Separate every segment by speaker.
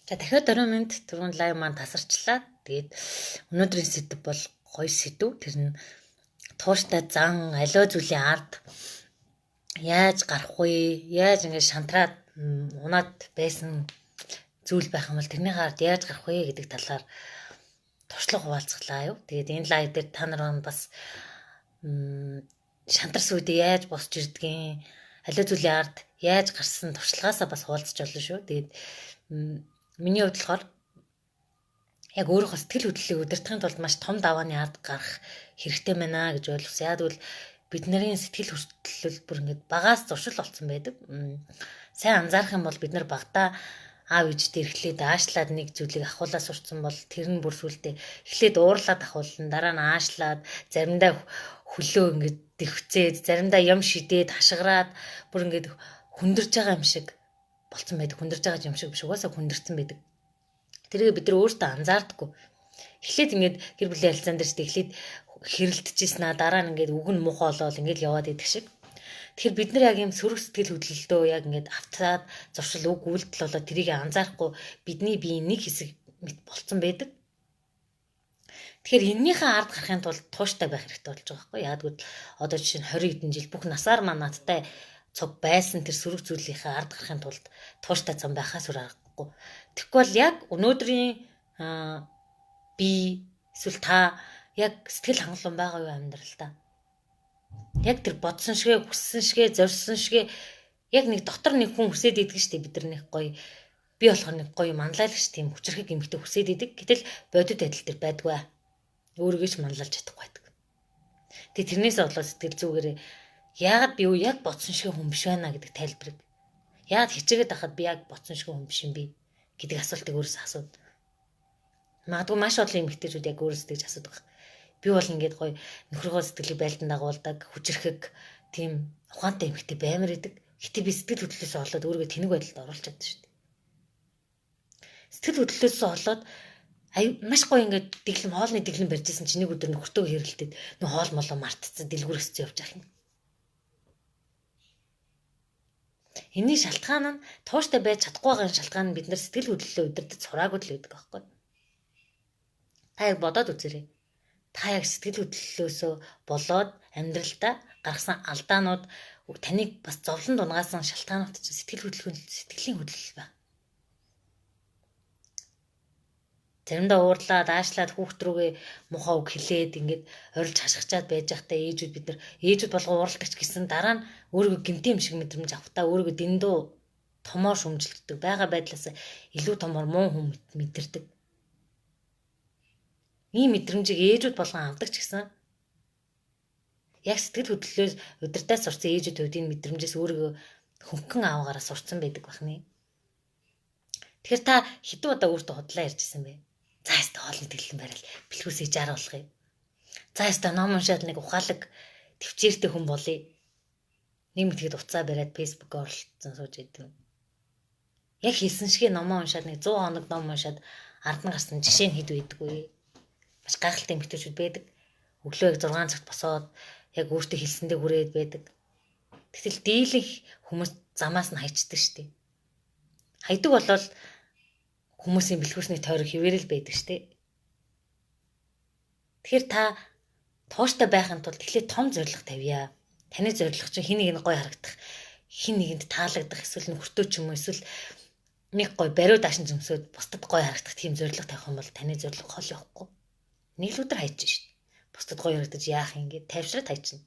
Speaker 1: За дахиад орой минь түрүүн лайв маань тасарчлаа. Тэгээд өнөөдрийн сэдв бол гоё сэдв. Тэр нь тууштай зан аливаа зүйлийн ард яаж гарах вэ? Яаж ингэж шантраад унаад байсан зүйл байх юм бол тэрний ард яаж гарах вэ гэдэг талаар туршлага хуваалцглаа юу. Тэгээд энэ лайв дээр та нар бас шантарс үедээ яаж босч ирдгийг, аливаа зүйлийн ард яаж гарсан туршлагаасаа бас хуваалцж болно шүү. Тэгээд миний хувьд болохоор яг өөрийнхөө сэтгэл хөдлөлийг удирдахын тулд маш том давааны ард гарах хэрэгтэй байна гэж ойлгосон. Яг тэгвэл бидний сэтгэл хөдлөл бүр ингэж багаас зуршил болсон байдаг. Сайн анзаарах юм бол бид нар багтаа аав ээжтэй эрхлээд аашлаад нэг зүйлийг ахуулаад сурцсан бол тэр нь бүр сүлдээ эхлээд уурлаад ахуулна, дараа нь аашлаад, заримдаа хөлөө ингэж дэвхцээд, заримдаа юм шидээд хашгираад бүр ингэж хүндэрж байгаа юм шиг болцсон байдаг. Хүндэрж байгаа юм шиг биш, угаасаа хүндэрсэн байдаг. Тэрийг бид нар өөртөө анзаардаггүй. Эхлээд ингэж гэр бүлийн харилцаан дээр ч эхлээд хэрэлдэжсэн аа, дараа нь ингэж үг нь муухай болоод ингэж яваад идэх шиг. Тэгэхээр бид нар яг юм сөрөг сэтгэл хөдлөлтөө яг ингэж автаад зуршил үг үйлдэл болоод тэрийг анзаарахгүй бидний биеийн нэг хэсэг мэт болцсон байдаг. Тэгэхээр эннийхээ ард гарахын тулд тууштай байх хэрэгтэй болж байгаа байхгүй. Яг тэгвэл одоо жишээ нь 20 хэдэн жил бүх насаар маань надтай цуг байсан тэр сөрөг зүйлийнхээ ард гарахын тулд тууштай зам байхаас үр аргагүй. Тэгэхгүй бол яг өнөөдрийн би эсвэл та яг сэтгэл хангалуун байгаа юу амьдралдаа? Яг тэр бодсон шигээ, хүссэн шигээ, зорьсон шигээ яг нэг дотор нэг хүн хүсээд идэг штеп бид нар нэг гоё би болохоор нэг гоё манлайлагч тийм хүчрхэг эмэгтэй хүсээд идэг. Гэтэл бодит адил тэр байдгүй. Өөрийгөө ч манлайлж чадахгүй байдаг. Тэгээ тэрнээс болоод сэтгэл зүгээрээ яагаад би юу яг бодсон шиг хүн биш байна гэдэг тайлбарыг. Яагаад хичээгээд байхад би яг бодсон шиг хүн биш юм бэ гэдэг асуултыг өөрөөсөө асууд. Магадгүй маш олон эмэгтэйчүүд яг өөрөөсөө тэгж асуудаг. Би бол ингээд гоё нөхрийнхөө сэтгэлийг байлдан дагуулдаг, хүчрхэг тийм ухаантай эмэгтэй баймар идэг. Гэтэ би сэтгэл хөдлөлөөсөө олоод өөрийгөө тэнэг байдалд оруулж чаддаг шүү дээ. Сэтгэл хөдлөлөөсөө олоод маш гоё ингээд дэглэм хоолны дэглэм барьжсэн чинь нэг өдөр нөхөртөө хэрэлдээд нөө хоол молоо мартцсан дэлгүүрээс явж явах юм. Энийн шалтгаан нь тууштай байж чадахгүй байгаа шалтгаан нь бид нар сэтгэл хөдлөлөө удирдах сураагүй л байдаг байхгүй. Та яг бодоод үзээрэй. Та яг сэтгэл хөдлөлөөсөө болоод амьдралдаа гаргасан алдаанууд таныг бас зовлон дунгаасан шалтгаанууд чинь сэтгэлийн хөдлөл байна. Заримдаа уурлаад, аашлаад хүүхд рүүгээ мухаа үг хэлээд ингээд орилж хашгичаад байж байхдаа ээжүүд болгоо ууралдагч гэсэн дараа нь өөрийгөө гэмтэн юм шиг мэдрэмж авахтаа өөрийгөө дэндүү томоор шүмжилдэг. Бага байдлаас илүү томоор муу хүн мэдэрдэг. Ийм мэдрэмжийг ээжүүд болгон авдаг ч гэсэн яг сэтгэл хөдлөлөөс удирдах сурсан ээжүүд хувьд энэ мэдрэмжээс өөрийгөө хөнгөн аавгаараа сурцсан байдаг бахны. Тэгэхээр та хэдэн удаа өөртөө худлаа ярьжсэн бэ? За яста хоолны дэглэм барил бэлгүүсээ жааруулах юм. За яста ном уншаад нэг ухаалаг төвчээртэй хүн болъё. Нэг мэтгэд уцаа бариад фэйсбүүк оролцсон сууж идэв. Яг хэлсэн шигээ номоо уншаад нэг 100 хоног ном уншаад ард нь гарсан жишээ нь хэд байдаггүй. Маш гайхалтай эмэгтэйчүүд байдаг. Өглөө яг 6 цагт босоод яг өөртөө хэлсэндээ хүрээд байдаг. Тэгтэл дийлэнх хүмүүс замаас нь хайчдаг штеп. Хайдаг болол хүмүүсийн бэлгүүсний тойрог хിവэрэл байдаг штеп. Тэгэхээр та тууштай байхын тулд эхлээд том зорилго тавья. Таны зорилго чинь хин нэгэнд гоё харагдах, хин нэгэнд таалагдах, эсвэл нөхөртөө ч юм уу эсвэл нэг гоё бариу даашин зөмсөд бусдад гоё харагдах тийм зорилго тавих юм бол таны зорилго хол явахгүй. Нэг л өдөр хайж шít. Бусдад гоё харагдаж яах юм гээд тайвшраад хайчихна.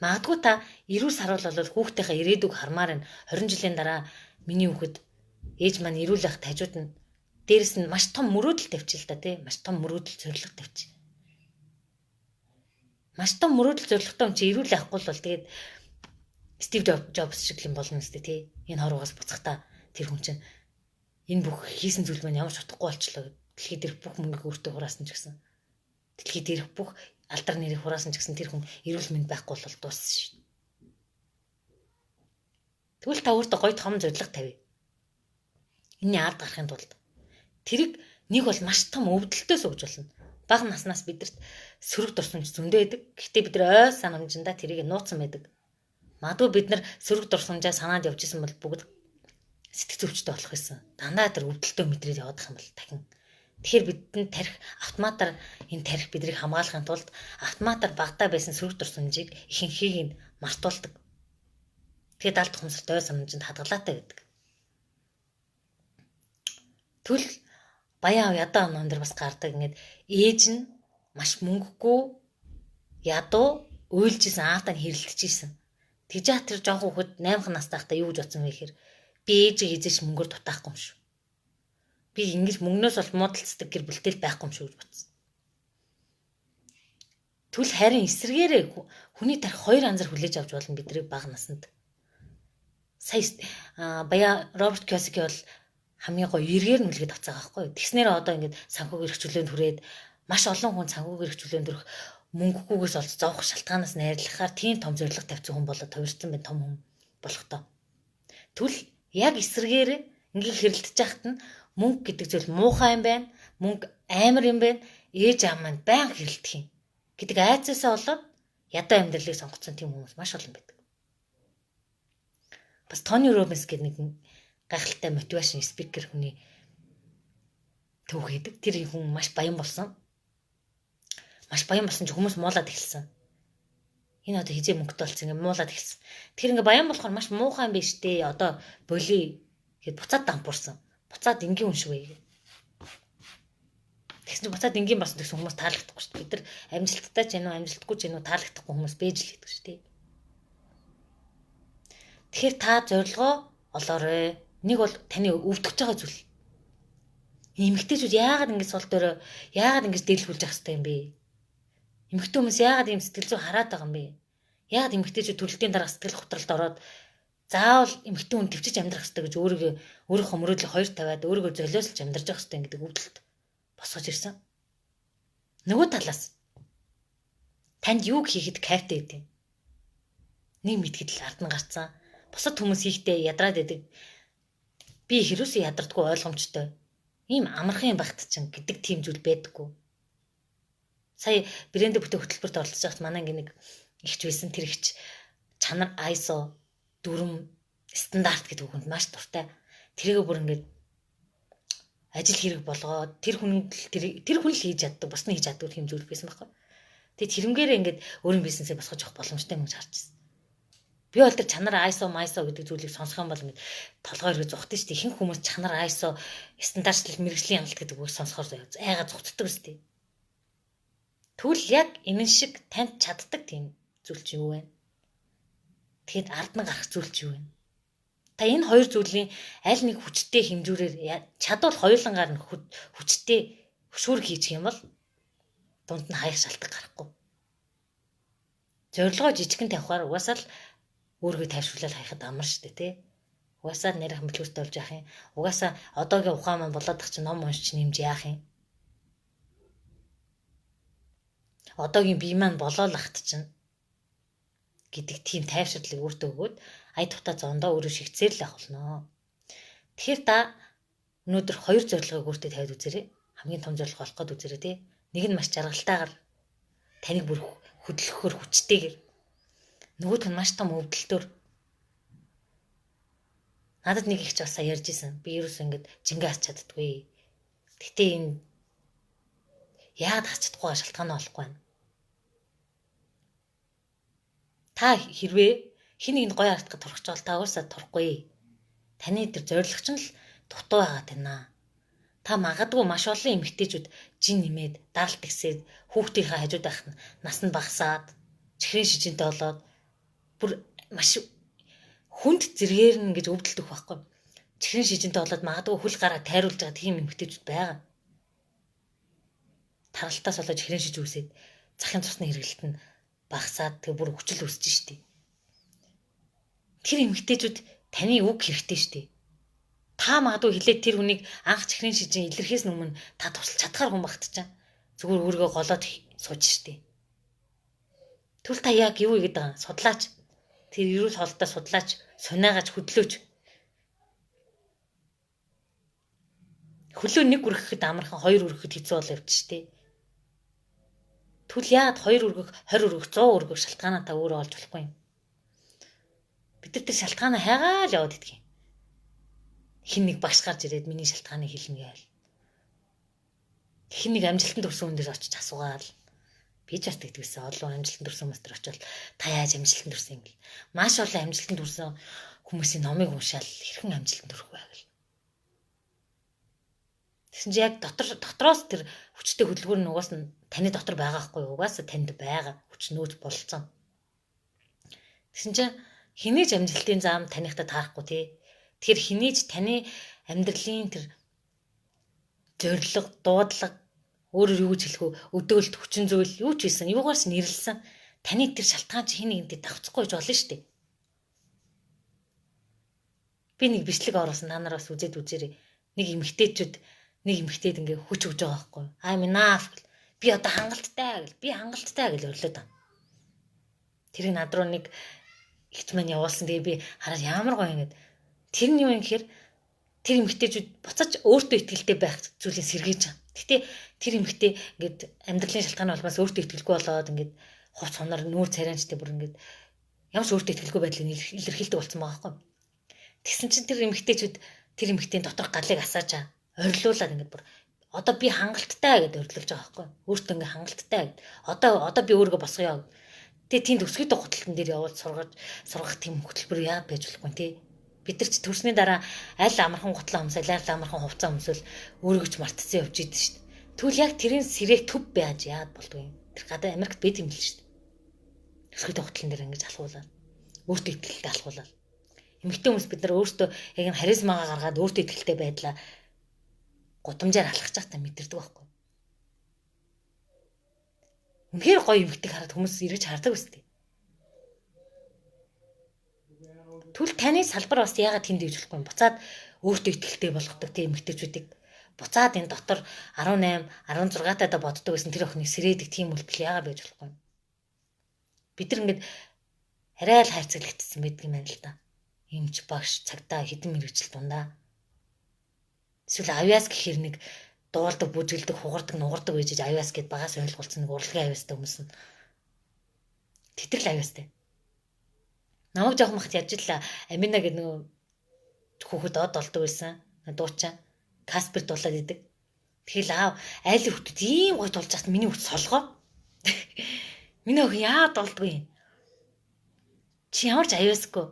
Speaker 1: Магадгүй та 90 сар бол хүүхдийнхээ ирээдүг хармаар нь 20 жилийн дараа миний хүүхэд ээж маань ирүүл байх тажууд нь дээрэс нь маш том мөрөөдөл тавьчих л та тий. Маш том мөрөөдөл зорилго тавьчих. Маш том мөрөөдөл зорилготой юм чи ирүүл авахгүй бол тэгээд Стив Джобс шиг юм болно үстэй тий. Энэ хорвоогоос буцахтаа тэр хүн чинь энэ бүх хийсэн зүйл маань ямар ч утгагүй болчлоо. Дэлхийд ирэх бүх мөнгөийг өөртөө хураасан ч гэсэн. Дэлхийд ирэх бүх алдар нэрийг хураасан ч гэсэн тэр хүн эрүүл мэнд байхгүй бол дууссан шүү. Тэгвэл та өөртөө гоё том зорилго тавь. Энийн ард гарахын тулд тэрийг нэг бол маш том өвдөлтөөс өгж болно. Бага наснаас бидэрт сөрөг дурсамж зөндөө байдаг. Гэхдээ бид нар ой санамжиндаа тэрийг нууцсан байдаг. Магадгүй бид нар сөрөг дурсамжаа санаад явж исэн бол бүгд сэтг зөвчтэй болох байсан. Дандаа тэр өвдөлтөө мэдрээд явах юм бол дахин. Тэгэхээр бидэнд тарих автоматар энэ тарих биднийг хамгаалахын тулд автоматар багтаа байсан сөрөг дурсамжийг ихэнхийг нь мартуулдаг. Тэгээд далд ухамсарт ой санамжинд хадгалаатай байдаг. Түл баян ядуу ном дээр бас гардаг ингээд ээж нь маш мөнгөгүй ядуу уйлжсэн аавтаа хэрэлдэжсэн. Тэгж тэр жоохон хөхөд 8 настай байхдаа юу гэж бодсон бэ гэхээр би ээжийг эзэж мөнгөөр дутаахгүй юм шүү. Би ингэж мөнгнөөс бол муудалцдаг гэр бүлтэл байхгүй юм шүү гэж бодсон. Түл харин эсрэгээрээ хүний тарих хоёр анзар хүлээж авч болно бидний бага наснд. Сая баяа Роберт Кёсики бол хамгийн гоё эргээр нь үлгээд авцгаа байхгүй. Тэгснээр одоо ингэж санхүүгийн эрхчлөөнд хүрээд маш олон хүн санхүүгийн эрхчлөөнд өрөх мөнгөгүйгээс олж зовох шалтгаанаас найрлахаар тийм том зорилго тавьсан хүн болоод товирсан байх том хүн болохтой. Түл яг эсрэгээр ингээ хэрэлдэж яхад нь мөнгө гэдэг зүйл муухай юм байна. Мөнгө амар юм байна. Ээж аав маань баян хэрэлдэх юм гэдэг айцаасаа болоод ядуу амьдралыг сонгоцсон тийм хүмүүс маш олон байдаг. Бас Тони Робинс гэдэг нэг гайхалтай мотивашн спикер хүний төв хийдэг. Тэр хүн маш баян болсон. Маш баян болсон ч хүмүүс муулаад эхэлсэн. Энэ одоо хизээ мөнгөтэй болсон ингээ муулаад эхэлсэн. Тэр ингээ баян болохоор маш муухай юм биш дээ. Одоо боли гэд буцаад дампуурсан. Буцаад энгийн хүн шиг вэ. Тэгсэн чинь буцаад энгийн болсон гэсэн хүмүүс таалагдахгүй шүү дээ. Бид нар амжилттай ч юм уу, амжилтгүй ч юм уу таалагдахгүй хүмүүс бэж л гэдэг шүү дээ. Тэгэхээр та зорилгоо олоорой. Нэг бол таны өвдөгч байгаа зүйл. Эмэгтэйчүүд яагаад ингэж сул дөрөө яагаад ингэж дэлгүүлж явах хэрэгтэй юм бэ? Эмэгтэй хүмүүс яагаад ийм сэтгэл зүй хараад байгаа юм бэ? Яагаад эмэгтэйчүүд төрөлтийн дараа сэтгэл готролд ороод заавал эмэгтэй хүн төвчж амьдрах хэрэгтэй гэж өөрийнхөө мөрөөдлийг хоёр тавиад өөрийгөө золиослж амьдарч явах хэрэгтэй гэдэг өвдөлт босгож ирсэн. Нөгөө талаас танд юу хийхэд кайфтай гэдэг юм. Нэг мэдгэд л ард нь гарцсан. Бусад хүмүүс хийхдээ ядраад байдаг. Би хэрүүсээ ядардаггүй ойлгомжтой. Ийм амархан юм багт чинь гэдэг тийм зүйл байдаггүй. Сая брэндээ бүтээх хөтөлбөрт оролцож байхад манай нэг ихч байсан тэр ихч чанар ISO дүрм стандарт гэдэг үгэнд маш дуртай. Тэрийгэ бүр ингээд ажил хэрэг болгоод тэр хүн л хийж чаддаг, бас нь хийж чаддаг юм зүйл байсан байхгүй. Тэгээд тэрнгээрээ ингээд өөрийн бизнесээ босгож авах боломжтой юм гэж харж байна. Би бол тэр чанар ISO гэдэг зүйлийг сонсох юм бол ингээд толгой өргөж зогтсон шүү дээ. Ихэнх хүмүүс чанар ISO стандартчлал мэргэжлийн хяналт гэдэг үгийг сонсохоор айгаа зогтдог шүү дээ. Тэгвэл яг энэ шиг танд чаддаг тийм зүйл чи юу вэ? Тэгэхэд ард нь гарах зүйл чи юу вэ? Та энэ хоёр зүйлийн аль нэг хүчтэй хэмжүүрээр чадвал хоёулангаар нь хүчтэй хөшүүр хийчих юм бол дунд нь хаях шалтгаан гарахгүй. Зорилгоо жижигхэн тавихаар угаасаа л өөрийгөө тайвшруулаад хаяхад амар штэ тий. Угаасаа нэрх хэмжлүүстэй болж яах юм. Угаасаа одоогийн ухаан маань болоод тах чи ном уншиж нэмж яах юм. Одоогийн бие маань болоод лахт чинь гэдэг тийм тайвширлыг өөртөө өгөөд ая тухта зондоо өөрөө шигцээр л авах болно. Тэгэхээр та өнөөдөр хоёр зорилгыг өөртөө тавьд үзээрэй. Хамгийн том зорилго олох гээд үзээрэй тий. Нэг нь маш жаргалтайгаар таныг бүр хөдөлгөхөөр хүчтэйгээр. Нөгөөх нь маш том өвдөлтөөр. Надад нэг ихч бас ярьж исэн. Би ерөөс ингэж жингээ харч чаддаггүй. Гэтэ энэ яагаад харч чадахгүй шалтгаан олохгүй байна. Та хэрвээ хин нэгэнд гоё харагдах турах ч бол та уусаа турахгүй. Таны тэр зорилго ч нь л дутуу байгаад байна. Та магадгүй маш олон эмэгтэйчүүд жин нэмээд даралт гисээд хүүхдийнхээ хажууд байх нь нас нь багасаад чихрийн шижинтэй болоод бүр маш хүнд зэргээр нь гэж өвдөлт өгөх байхгүй. Чихрийн шижинтэй болоод магадгүй хөл гараа тайруулж байгаа тийм эмэгтэйчүүд байгаа. Таралтаас болоод чихрийн шиж үсээд захын цусны хэрэглэлт нь багасаад тэг бүр хүчил өсөж штий. Тэр эмэгтэйчүүд таны үг хэрэгтэй штий. Та магадгүй хилээд тэр хүнийг анх чихрийн шижин илэрхээс өмнө та тусалж чадхаар хүн багт чаа. Зүгээр өөрийгөө голоод сууж штий. Түл та яг юу игээд байгаа судлаач. Тэр эрүүл хоолтой судлаач, сунаагач хөдлөөч. Хөлөө нэг үргэхэд амархан хоёр үргэхэд хэцүү бол явж штий. Түл яад 2 өргөх, 20 өргөх, 100 өргөх шалтгаанаа та өөрөө олж болохгүй юм. Бид нар тэр шалтгаанаа хайгаал яваад идэх юм. хин нэг багш гарч ирээд миний шалтгааныг хэлнэ гээл. Хин нэг амжилтанд хүрсэн хүн дээр очиж асуугаал. Би ч бас тэгдэгсэн. Олон амжилтанд хүрсэн хүмүүс дээр очивол та яаж амжилтанд хүрсэн юм бэл. Маш олон амжилтанд хүрсэн хүмүүсийн номыг уншаал хэрхэн амжилтанд хүрэх вэ гэл. Тэгсэн чи яг дотроос тэр хүчтэй хөдөлгүүр нь угаас нь таны дотор байгаа хгүй юу? Угаасаа танд байгаа хүч нөөц болцсон. Тэгсэн чи хинээж амжилтын зам танихтай таарахгүй тий. Тэгэхээр хинээж таны амьдралын тэр зориг, дуудлага, өөрөөр юу гэж хэлэх вэ? Өдөөлт, хүчин зүйл юу ч байсан, юугаарч нэрлсэн таны тэр шалтгаан чи хин нэгэнтэй давцахгүй болж болно шүү дээ. Би нэг бичлэг оруулсан та нараас үзээд үзээрэй. Нэг эмэгтэйд ингээ хүч өгж байгаа байхгүй юу? I'm enough гэл. Би одоо хангалттай гэл. Би хангалттай гэл өрлөөд байна. Тэрийг над руу нэг ихч маань явуулсан. Тэгээ би хараад ямар гоё ингээд. Тэр нь юу юм гэхээр тэр эмэгтэйчүүд буцаж өөртөө итгэлтэй байх зүйлийг сэргийж байгаа. Гэтэ тэр эмэгтэй ингээд амьдралын шалтгааны улмаас өөртөө итгэлгүй болоод ингээд хувц хоноор нүүр царайнчтай бүр ингээд ямар ч өөртөө итгэлгүй байдлыг илэрхийлдэг болсон байгаа байхгүй. Тэгсэн чинь тэр эмэгтэйчүүд тэр эмэгтэйн доторх галыг асааж орилуулад ингээд бүр одоо би хангалттай гэдээ өрлөж байгаа байхгүй. Өөртөө ингээд хангалттай гэд. Одоо би өөрийгөө босгоё. Тэгээ тийм төсвийн гуталтан дээр явуулж сургах тийм хөтөлбөр яа байж болохгүй тий. Бид нар ч төрсний дараа аль амархан гутлаа өмсөл, аль амархан хувцас өмсөл өөрийгөө ч мартцсан явж идэв шүү дээ. Тэгвэл яг тэрийн сэрэг төв байж яад болдгоо юм. Тэр гадаа Америкт байд юм л шүү дээ. Төсвийн гутлан дээр ингэж алхуулаад өөртөө итгэлтэй алхуулаад. Эмэгтэй хүмүүс бид нар өөртөө яг н харизмагаа гаргаад өөртөө итгэлтэй байдлаа гудамжаар алхаж байхдаа мэдэрдэг байхгүй. Үнэхээр гоё эмэгтэйг хараад хүмүүс ирэж хардаг үстэй. Түл таны салбар бас яагаад тэнд ивж болохгүй юм. Буцаад өөртөө итгэлтэй болгодог тийм эмэгтэйчүүдийг буцаад энэ дотор 18, 16 тадаа боддог гэсэн тэр охиныг сэрээдэг тийм үйлдэл яагаад байж болохгүй юм. Бид нар ингээд арай л хайрцаглагдсан байдаг юм байна л да. Эмч багш цагтаа хэдэн мэрэгжил дундаа. Эсвэл авиас гэхэр нэг дуулдаг, бүжгэлдэг, хугардаг, нугардаг байж авиас гэд багаас ойлголцсон нэг урлагийн авиастай хүмүүс нь. Тэтгэл авиастай. Намайг жоохон махт яж л Амина гэдэг нэг хүүхэд од олдог байсан. Дуучаа Каспер дуулаад идэг. Тэгэл аав айл хүүхдүүд ийм гой дуулж хат миний хүүхд солгоо. Миний охин яа дуулдгүй. Чи ямар ч авиасгүй.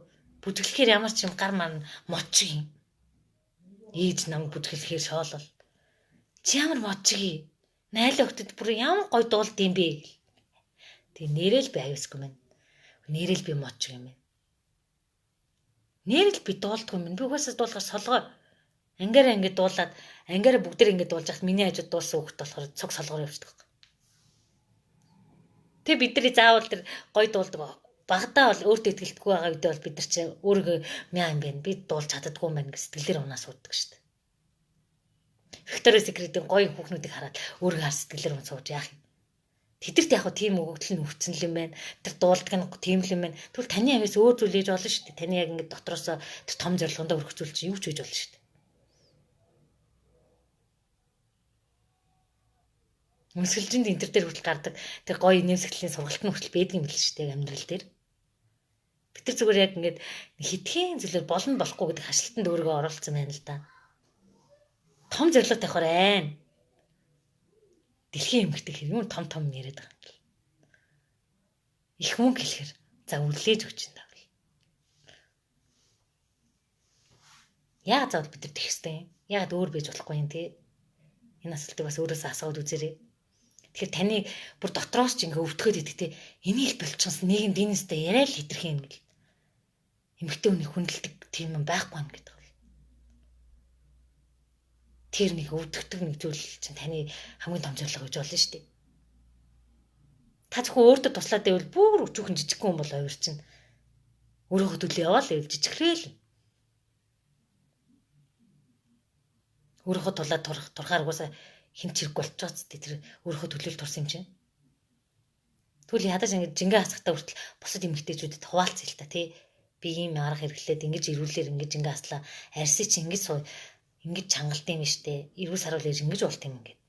Speaker 1: Бүжгэлэхээр ямар ч юм гар маань мочиг юм. Ээж нам бүжгэлэхээр шоолол. Чи ямар мочиг. Найлаа хүүхдэд бүр ямар гой дуулд юм бэ. Тэг нэрэл би авиасгүй мэн. Нэрэл би мочиг юм. Нэрэл би дуулдгүй юм. Би угаасаа дуулахаар солгоо. Ангаараа ингэ дуулаад ангаараа бүгдээр ингэ дуулж хат миний хажууд дуулсан хүүхд болохоор цог солгоор явчихдаг. Тэг бидний заавал тэр гой дуулдаг. Багадаа бол өөртөө итгэлдэггүй байгаа үедээ бол бид нар чи өөрийгөө мяа юм байна. Би дуулж чаддаггүй юм байна гэж сэтгэлээр унаа суудаг шүү дээ. Victoria's Secret-ийн гоё хүүхнүүдийг хараад өөрийгөө хар сэтгэлээр унаа сууж яах юм. Тэдэрт яг хөө тийм өгөгдөл нь өвцөн л юм байна. Тэр дуулдаг нь тийм л юм байна. Тэгвэл таны авиас өөр зүйл хийж болно шүү дээ. Таны яг ингэ дотроос тэр том зорилгондоо өрөх зүйл чи юу ч хийж болно шүү дээ. Өмсгөлжинд энэ төр дээр хүртэл гардаг тэр гоё нэмсгэлийн сургалт нь хүртэл байдаг юм л шүү дээ амьдрал дээр. Бид нар зүгээр яг ингээд хитгэн зүйлээр болно болохгүй гэдэг хашлтанд өөрийгөө оруулсан байна л да. Том зорилго тавихаар байна. Дэлхийн эмэгтэй хэр юм том яриад байгаа юм. Их мөнгө хэлэхэр за үлээж өгч энэ тавл. Яагаад заавал бид нар тэгэх хэвтэй юм? Яагаад өөр байж болохгүй юм те? Энэ асуултыг бас өөрөөсөө асууад үзээрэй. Тэгэхээр таны бүр дотроос ч ингээ өвтгөөд идэгтэй энийг болчихсон нийгэм динэстэй яриа л хитрэх юм гэл. Эмэгтэй хүний хүндэлдэг тийм юм байхгүй юм гэдэг. Тэр нэг өвдөгдөг нэг зүйл чинь таны хамгийн том зорилго гэж болно шүү дээ. Та зөвхөн өөртөө туслаад байвал бүр өчүүхэн жижигхэн хүн бол овир чинь өөрөөхөө төлөө яваал байвал жижигрээл. Өөрөөхөө тулаад турхаар угаасаа хин чирэг болчихоц тэр өөрөөхөө төлөөл турсан юм чинь. Тэгвэл ядаж ингэ жингээ хасахтаа хүртэл бусад эмэгтэйчүүдэд хуваалцъя л та тий. Би ийм арга хэрэглээд ингэж ирүүлээр ингэж ингээ аслаа арьсыг чи ингэж суу ингэж чангалт юм штэ. Ирүүл саруул ингэж болт юм ингээд.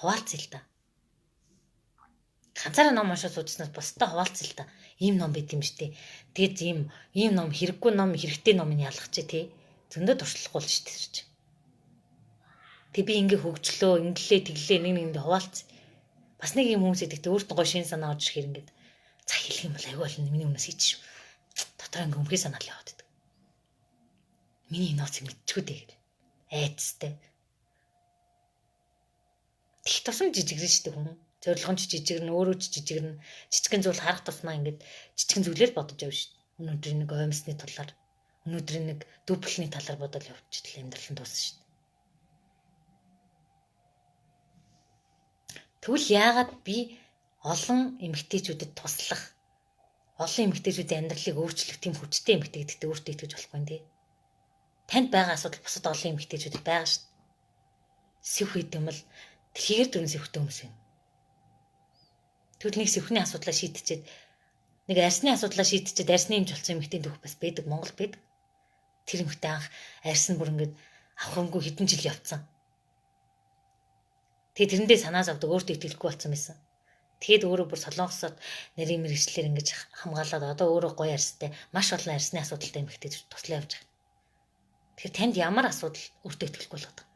Speaker 1: Хуваалцъя л та. Ганцаараа ном уншаад суужснаас бусдаа хуваалцъя л та. Ийм ном байт юм штэ. Тэгэд ийм ном хэрэггүй ном хэрэгтэй номыг ялгах чи тий. Зөндөө туршлахгүй л шүү дээ. Тэг би ингээ хөгжлөө, инглээ, тэглээ нэг хуваалц. Бас нэг юм хүмүүс идэг өөрт нь гоё шин санаа орж ирэх ингээд за хэлэх юм бол аюу болно миний өмнөөс хийчих шүү. Дотор ингээ өмхий санаа л яваад байдаг. Миний ноцыг мэдчихүү дээ гэл. Айцтай. Тэг тусам жижигрэн шүү дээ хүн. Зорилго нь жижигрэн, өөрөө ч жижигрэн. Жижигэн зүйл харах тусмаа ингээд жижигэн зүйлээр бодож явна шүү дээ. Өнөөдөр нэг оймсны талаар, өнөөдөр нэг дүүплэний талаар бодол явчихлаа амьдрал нь дуусна шүү дээ. Тэгвэл яагаад би олон эмэгтэйчүүдэд туслах, олон эмэгтэйчүүдийн амьдралыг өөрчлөх тийм хүчтэй эмэгтэй гэдэгт өөртөө итгэж болохгүй юм тий. Танд байгаа асуудал бусад олон эмэгтэйчүүдэд байгаа шүү дээ. Сэвх хийх юм бол дэлхийгээр дөрөн сэвхтэй хүмүүс юм. Тэгвэл нэг сэвхний асуудлаа шийдчихэд нэг арсны асуудлаа шийдчихэд арсны эмч болсон эмэгтэй дүүх бас байдаг, Монгол байдаг. Тэр эмэгтэй анх арс нь бүр ингээд авахынгүй хэдэн жил явцсан. Тэгээд тэрэндээ санаа зовдөг өөртөө итгэлгүй болсон байсан. Тэгээд өөрөө бүр солонгосод нарийн мэрэгчлэр ингэж хамгаалаад одоо өөрөө гоё арстай маш олон арсны асуудалтай эмэгтэй туслаа явж байгаа. Тэгэхээр танд ямар асуудал өөртөө итгэлгүй болоод байгаа.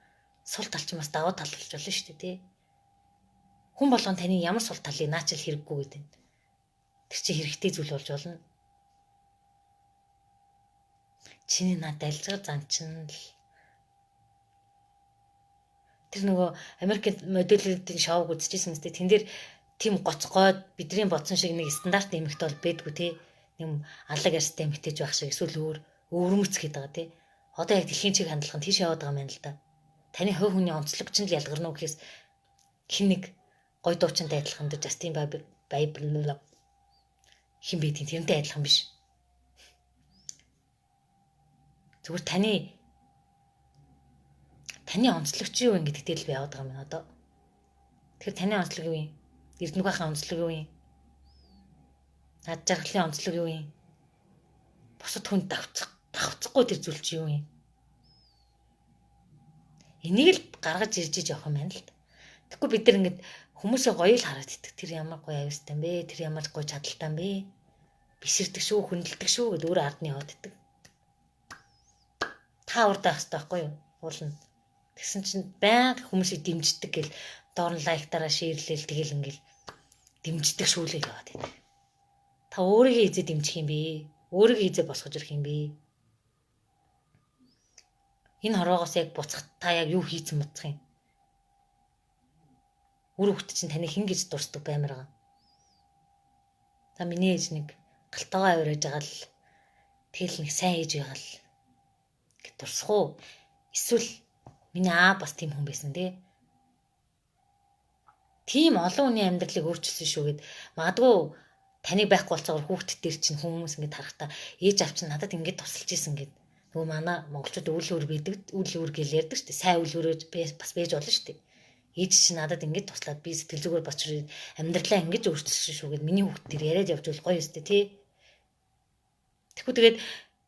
Speaker 1: Сул тал ч бас даваа тал болж болно шүү дээ тий. Хүн болгон таны ямар сул талыг наачил хэрэггүй гэдэг. Тэр чинь хэрэгтэй зүйл болж болно. Чиний надад альзгар зан чинь л тэр нөгөө Америкт модельүүдийн шоуг үзчихсэн мэт тэн дээр тийм гоцгойд бидний бодсон шиг нэг стандарт эмэгтэй бол байдгүй тий. Нэг алаг арстай эмэгтэйч байх шиг эсвэл өөрмөц гээд байгаа тий. Одоо яг дэлхийн чиг хандлага нь тийш яваад байгаа юм байна л да. Таны хувь хүний онцлог чинь л ялгарна уу гэхээс хин нэг гой дуучинтай адилхан дэ Justin Bieber хин бийдин тэрнтэй адилхан биш. Зүгээр таны онцлог чи юу юм гэдэгтэй л би яваад байгаа юм одоо. Тэгэхээр таны онцлог юу юм? Эрдэнэхүйн онцлог юу юм? Над жаргалын онцлог юу юм? Бусад хүнд давцахгүй тэр зүйл чи юу юм? Энийг л гаргаж ирж явах юм байна л да. Тэгэхгүй бид нар ингэж хүмүүсээ гоё л хараад идэх. Тэр ямар гоё аюустай юм бэ? Тэр ямар гоё чадaltaй юм бэ? Бисэрдэг шүү, хүндэлдэг шүү гэд өөрөө ард нь яваад идэх. Та урдаа хэвчтэй байхгүй юу? Уулна. Тэгсэн чинь байнга хүмүүсийг дэмждэг гэл доор нь лайктараа шеэрлээл тэгэл ингээл дэмждэг шүүлээ яваад идэх. Та өөрийгөө эзээ дэмжих юм бэ? Өөрийгөө эзээ босгож ирэх юм бэ? Энэ хороогоос яг буцах та яг юу хийцэн муцах юм? Үр хөвгт чинь таны хин гэж дурсдаг баймар байгаа. За миний ээж нэг галтаагаа авираж байгаа л тэгэл нэг сайн ээж байгаа л гэт дурсах уу? Эсвэл миний бас тийм хүн байсан тий. Тийм олон хүний амьдралыг өөрчилсөн шүү гэд магадгүй таныг байхгүй болцоогоор хүүхдэд дээр чинь хүмүүс ингэж харахтаа ээж авч надад ингэж тусалж исэн гэд нөгөө манай монголчууд үйл өөр байдаг, үйл өөр гэл ярьдаг шүү дээ. Сайн үйл өөрөө бас байж болно шүү дээ. Ээж чинь надад ингэж туслаад би сэтгэл зүгээр бочроо амьдралаа ингэж өөрчилсөн шүү гэд миний хүүхд дээр яриад явж бол гоё өстэй тий. Тэгэхгүй тэгээд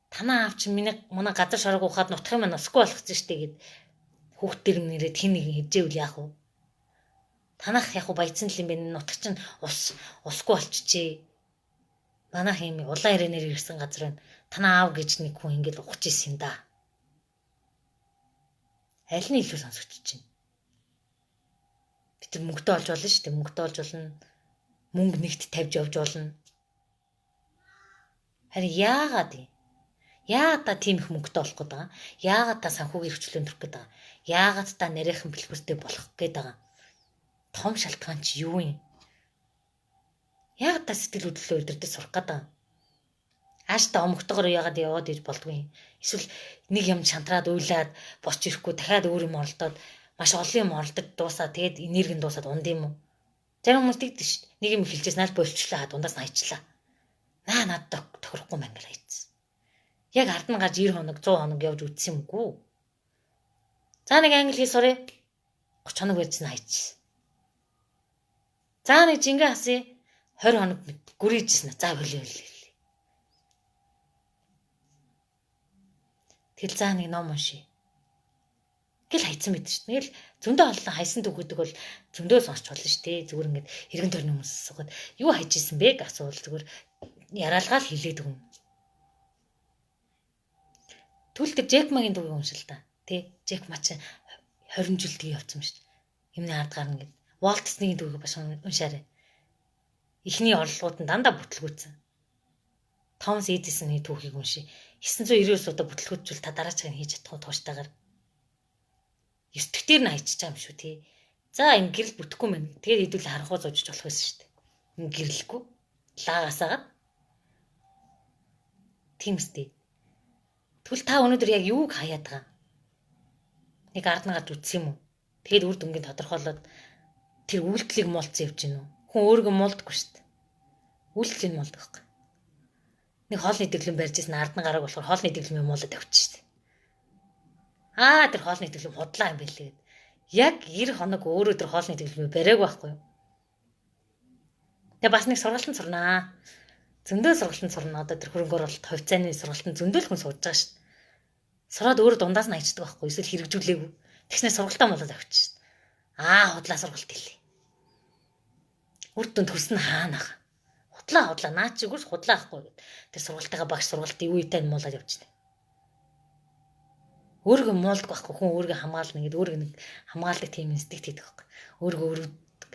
Speaker 1: танаа аав чинь манай газар шорог ухаад нутхын маань усгүй болгоцсон шүү дээ гэд хүүхд дээр нэрэд хин нэг хэжээвэл яах вэ? Танах яг баяцсан л юм бэ нутаг чинь усгүй болчихжээ. Манайх юм улаан ирээнээр ирсэн газар байна. Танаа аав гэж нэг хүн ингэж ухаж исэн да. Аль нь илүү сонсогдож байна? Бид нар мөнгөтэй олж болно шүү дээ. Мөнгөтэй олж болно. Мөнгө нэгт тавьж явж болно. Харин яагаад та тийм их мөнгөтэй болох гээд байгаа? Яагаад та санхүүгийн хвчлэн төрөх гээд байгаа? Яагаад та нарийнхан бэлгүүртэй болох гээд байгаа? Том шалтгаан чи юу юм? Яагаад та сэтгэл хөдлөлөө өдөртөө сурах гээд байгаа? Ааш та омогтойгоор яагаад яваад иж болдгүй? Эсвэл нэг юм шантраад уйлаад босч ирэхгүй дахиад өөр юм оролдоод маш олон юм оролдож дуусаа тэгээд энерги нь дуусаад унд юм уу? Зарим хүмүүс тэгдэж шít. Нэг юм хэлжээс наал болчихлаа дундаас нь хайчлаа. Надад тохирохгүй мэн гэл хайцсан. Яг ард нь гарч 90 хоног 100 хоног явж үтсэн юмгүй. За нэг англи хэл сурыг 30 хоног байжсан хайчихсан. За нэг жингээ хасъя 20 хоног гүрийжсэн. За хөлөө. Тэгэл заа нэг ном уншия. Гэл хайцсан мэт шүү дээ. Тэгэл зөндөө олон хайсан төгөөдөг бол зөндөө сонсч болно шүү дээ. Зүгээр ингээд эргэн тойрны хүмүүс суугаад юу хайж исэн бэ гэж асуувал зүгээр яраалгаал хэлээд өгнө. Тэгвэл тэр Джек Магийн дууг уншил та. Тэ Джек Ма чи 20 жил тгий явцсан шүү дээ. Юмны ард гарна гэд. Walt Disney-ийн дууг бас уншаарай. Эхний орлогууд нь дандаа бүтлгүүцсэн. Томас Эдисоны түүхийг уншия. 999 удаа бүтлгүүцвэл та дараагийн хийж чадах тууштайгаар. 9 дэх дээр нь хайчиж байгаа юм шүү тий. За ин гэрэл бүтэхгүй мэн. Тэгээд хэдүүл харанхуу зоожиж болох байсан шүү дээ. Ин гэрлэхгүй. Лагаасаагаад. Тийм үстэй. Тэгвэл та өнөөдөр яг юуг хаяад байгаа? Нэг ард нь гарч үтсэн юм уу? Тэгэд үр дүнгийн тодорхойлоод тэр үйлдэлийг муулцсан явж гинүү. Хүн өөрийгөө муулдаггүй шүү дээ. Үйлдэлийг муулдаг байхгүй. Нэг хоолны дэглэм барьж ирсэн ард нь гараг болохоор хоолны дэглэмээ муулаад авчих шүү дээ. Тэр хоолны дэглэм худлаа юм байлээ гэд. Яг 90 хоног өөрөө тэр хоолны дэглэмээ бариаг байхгүй юу? Тэгээ бас нэг сургалтанд сурнаа. Зөндөө сургалтанд сурна. Одоо тэр хөрөнгө оруулалт хувьцааны сургалтанд зөндөө л хүн сууж байгаа шүү дээ. Сураад өөрөө дундаас нь хайчдаг байхгүй эсвэл хэрэгжүүлээгүй. Тэгснээр сургалтаа болоод авчих шүү дээ. Худлаа сургалт хэлээ. Үр дүнд төсн хаана ах. Худлаа наа чи үгүйс худлаа ахгүй гэд. Тэр сургалтыгаа багш сургалтын юу итэй муулаад явчихна. Өөрийгөө муулдаг байхгүй хүн өөрийгөө хамгаална гэд өөрийгөө нэг хамгаалдаг тийм инстинкт хийдэг байхгүй. Өөрийгөө өрөвдөг.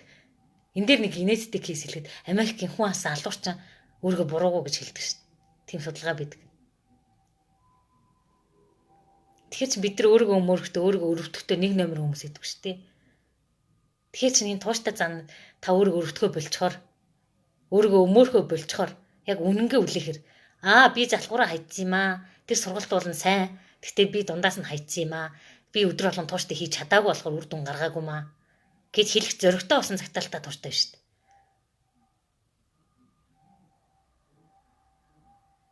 Speaker 1: Энд дээр нэг генетик кейс хэлгээд Америкийн хүн асан алуурчин өөрийгөө буруугүй гэж хэлдэг шүү дээ. Тийм судалгаа бидэг. Тэгэхээр чи бид нар өөрийгөө өмөрөхтэй өөрийгөө өрөвдөхдөө нэг номер хүмүүс идэг шүү дээ. Тэгэхээр чи энэ тууштай зан та өөрийгөө өрөвдөхөө болчхоор өөрийгөө өмөрөхөө болчхоор яг үнэнгээ үлээхэр би залхуураа хайцсан юм аа. Тэр сургалт бол сайн. Гэхдээ би дундаас нь хайцсан юм аа. Би өдөр болгон тууштай хийж чадаагүй болохоор үр дүн гаргаагүй маа гэж хэлэх зоригтой болсон цагтаалтаа тууштай шүү дээ.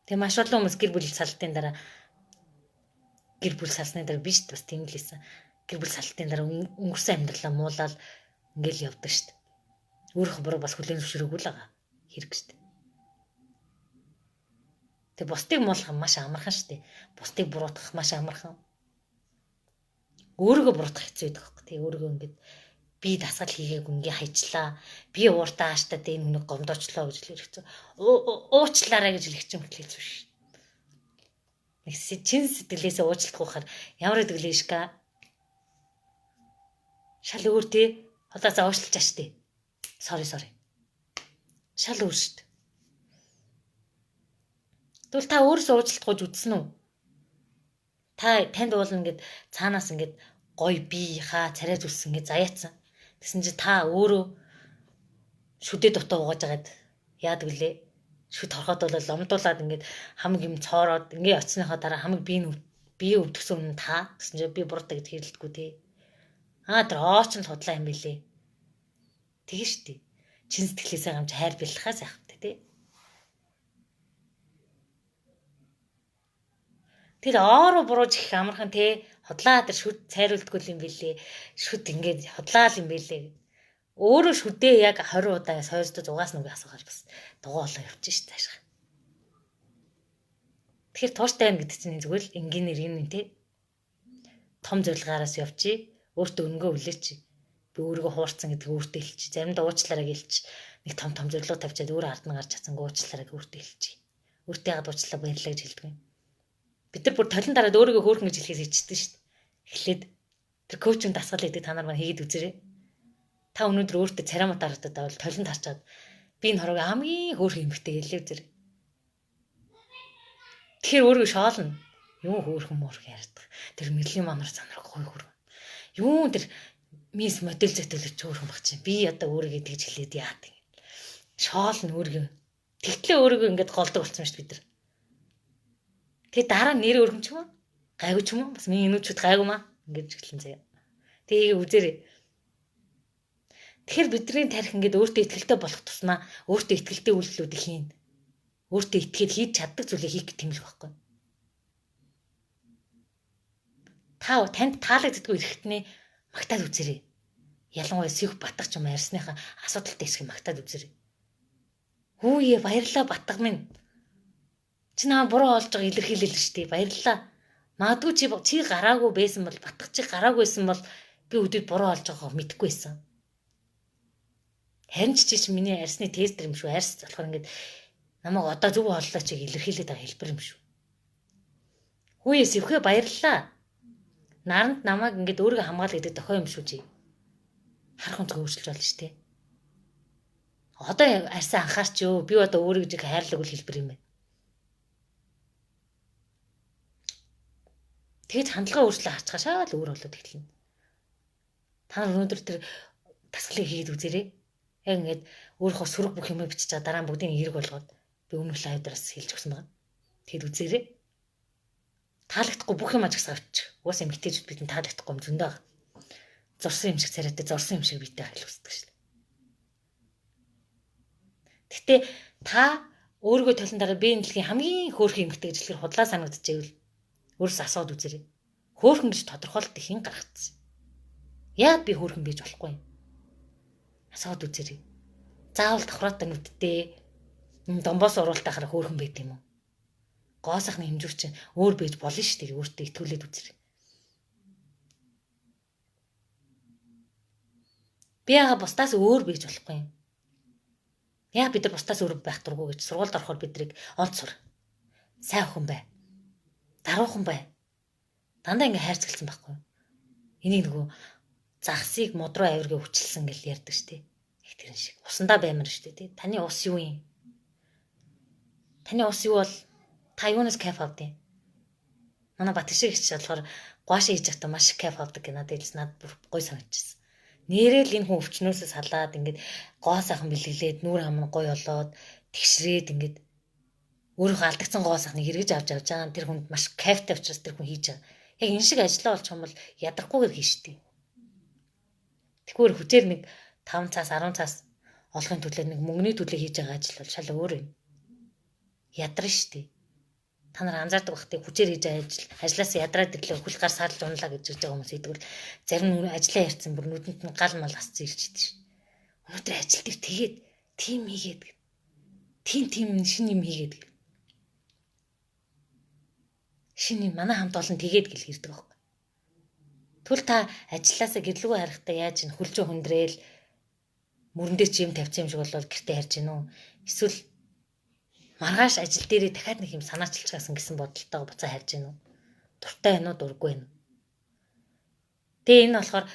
Speaker 1: Тэгээ маш олон хүмүүс гэр бүл салтын дараа гэр бүл салсны дараа биш бас тийм л хэлсэн. Гэр бүл салтын дараа өнгөрсөн амьдралаа муулаад ингээл явдаг шүү дээ. Өөрөөх буруу бас хүлээн зөвшөөрөөгүй л байгаа хэрэг шүү дээ. Тэгээ бусдыг муулах маш амархан шүү дээ. Бусдыг буруутгах маш амархан. Өөрийгөө буруутгах хэцүү байдаг байхгүй. Тэгээ өөрийгөө ингээд би дасгал хийгээгүй ингээ хайчлаа. Би ууртаа ааштай энэ хүнийг гомдоочлоо гэж хэлэх хэцүү. Уучлаарай гэж хэлэх чинь хөтлөж хэцүү шүү. Нэг чин сэтгэлээсээ уучлах ухаар ямар гэдэг лишка. Шал өөр тий. Одоо за уучлалчаа штэ. Sorry. Шал өөр штэ. Тэгвэл та өөрөөсөө уучлалт гуйж үзсэн үү? Танд бол ингээд цаанаас ингээд гой би царай зүлсэн ингээд заяатсан. Тэгсэн чи та өөрөө шүдэ дутаа угааж агаад яадаг лээ. Шүд торхоод бол ломдуулаад ингээд хамаг юм цоороод ингээд очсныхоо дараа хамаг бие өвдгсөн өмнө та гэсэн чи би буруутай гэж хэлдэггүй тий. Тэр ооч нь худлаа юм билээ. Тэгэн штий. Чин сэтгэлээсээ гамж хайр бэлхээс яхавтай тий. Тэр оороо бурууж их амархан тий. Худлаа тэр шүд цайруулдаггүй юм билээ. Шүд ингээд худлаа л юм билээ. Өөрөө шүдээ яг 20 удаа сойрдож угаасна уу асуухаар бас дугуй болоо явчих ш таашаа. Тэгэхээр тууштай байна гэдэг чинь зүгээр л энгийнээр юм тий. Том зорилгаараас явчих. Өөртөө өнгөө хүлээч. Би өөрийгөө хуурцсан гэдгийг өөртөө хэлчих. Заримдаа уучлаарай гэлчих. Нэг том зорилго тавьчаад өөрөө ард нь гарч чадсангүй уучлаарай гэж өөртөө хэлчих. Өөртөө яагаад уучлаа баярлалаа гэж хэлдэг юм. Бид нар бүр талент дараад өөрийгөө хөөрхөн гэж хэлхээс ичдэг шүү дээ. Эхлээд тэр коучинг дасгал гэдэг та нар маань хийгээд үзээрэй. Та өнөөдөр өөртөө царамат дарагдаад байвал талент харчаад би энэ хорог хамгийн хөөрхөн эмэгтэй хэлээ үзээрэй. Тэгэхээр өөрийгөө шоолно. Юу хөөрхөн мөрх ярьдаг. Тэр мэрлийн манар занарах гой хөр. Юу тэр мис модель зэтэлж хөөрхөн баг чинь. Би одоо өөрийгөө тэгж хэлээд яадаг. Шоолно өөрийгөө. Тэгтлээ өөрийгөө ингэж голдог болсон шүү дээ бид нар. Тэгээ дараа нэр өргөн ч юм уу? Гайгүй ч юм уу? Бас миний энүүчүүд гайгүй маа. Ингэж хэлэн заяа. Тэгээ үзээрэй. Тэгэхээр бидний тарих ингээд өөртөө ихтэй болох тусмаа өөртөө ихтэй үйлдэлүүдийг хийн. Өөртөө итгэхэд хийж чаддаг зүйлийг хийх гэх юм л байхгүй. Танд таалагддаггүй эрэхтний магтаад үзээрэй. Ялангуяа сэх батгах юм ярьсныхаа асуудалтай хэсгийг магтаад үзээрэй. Хүүе баярлаа батга минь. Чи наа буруу олж байгаа илэрхийлэл шүү дээ. Баярлалаа. Магадгүй чи гараагүй байсан бол батгах чи гараагүй байсан бол би өдөрт буруу олж байгаагаа мэдэхгүй байсан. Харин ч чи миний арьсны тестер юм шүү. Арьс болохоор ингээд намайг одоо зөв оллоо чиг илэрхийлээд байгаа хэлбэр юм шүү. Үе сэвхэ баярлалаа. Наранд намайг ингээд өөрийгөө хамгаал гэдэг дохио юм шүү чи. Харах онцгой өөрчилж болно шүү дээ. Одоо арьсан анхаарч юу? Би одоо өөрийгөө жиг хайрлаг үл хэлбэр юм байна. Тэгэж хандлага өөрчлөлт харцгаашаа л өөр болоод эхэлнэ. Та нар өнөөдөр тэр тасгалыг хийгээд үзээрэй. Яг ингээд өөрийнхөө сөрөг бүх юмыг бичиж байгаа дараа нь бүгдийг эерэг болгоод би өмнөх лайвдраас хэлж өгсөн байна. Тэгэд үзээрэй. Таалагдахгүй бүх юм ажигсаа авчих. Уус эмгтээчүүд бидний таалагдахгүй юм зөндөө байгаа. Зурсан юм шиг царайтай зурсан юм шиг битэй хэл үздэг шээ. Гэтэ та өөрийгөө толон дараа биеийн дэлхийн хамгийн хөөрхөн эмгтээ гэж хэлэхээр худлаа санагдчихэвэл өөрөөс асууд үзээрэй. Хөөрхөн гэж тодорхойлт хэн гаргацсан? Яагаад би хөөрхөн байж болохгүй юм? Асууд үзээрэй. Заавал давхраатай нүдтэй домбоос уруултаа хараа хөөрхөн байд юм уу? Гоо сайхны хэмжүүр чинь өөр байж болно шүү дээ. Өөртөө итгүүлээд үзээрэй. Би яага бусдаас өөр байж болохгүй юм. Яа бид нар бусдаас өөр байх дурггүй гэж сургуульд орохоор бидрийг онц сур. Сайн охин бай. Даруухан бай. Дандаа ингээ хайрцагцсан байхгүй юу? Энийг нөгөө загсыг модроо авиргээ хүчилсэн гэж ярьдаг штеп. Их тэрэн шиг. Усандаа баймар штеп тий. Таны ус юу юм? Таны ус юу бол та юунаас кайф авдیں۔ Манай Батшиг гэж болохоор гуашаа хийж байхдаа маш кайф авдаг гэнэ надад хэлсэн. Надад бүр гой санагдчихсан. Нэрэл энэ хүн өвчнөөсөө салаад ингээд гоо сайхан бэлгэлээд нүур хам гой олоод тэгшрээд ингээд өөрийнхөө алдагдсан гоо сайхныг эргэж авч байгаа. Тэр хүнд маш кайфтай учраас тэр хүн хийж байгаа. Яг энэ шиг ажиллаа болж юм бол ядрахгүйгээр хийштэй. Тэгвэл хүчээр нэг 5 цаас 10 цаас олохын төлөө нэг мөнгөний төлөө хийж байгаа ажил бол шал өөр юм. Ядрна штий. Та нар анзаардаг бахтыг хүчээр хийж ажиллаас ядраад ирлээ хөл гар саарлж унлаа гэж байгаа хүмүүс идэгэл зарим нь ажиллаа ярьсан бүр нүдэнд нь гал мал асцсан ирчихдээ ш. Өнөөдөр ажил дээр тэгээд тим хийгээд тим шинэ юм хийгээд шинэ манай хамт олон тэгээд гэл хэрдэг байхгүй. Түл та ажилласаа гэрлүүгээ харахтаа яаж ин хөлжөө хүндрээл мөрөндөө чи юм тавьсан юм шиг болол гэртээ харж гин үү? Эсвэл маргааш ажил дээрээ дахиад нэг юм санаачилчихсан гэсэн бодолтойгоо буцаа харж гин үү? Дуртай байна уу, дургүй байна уу? Тэгээ энэ болохоор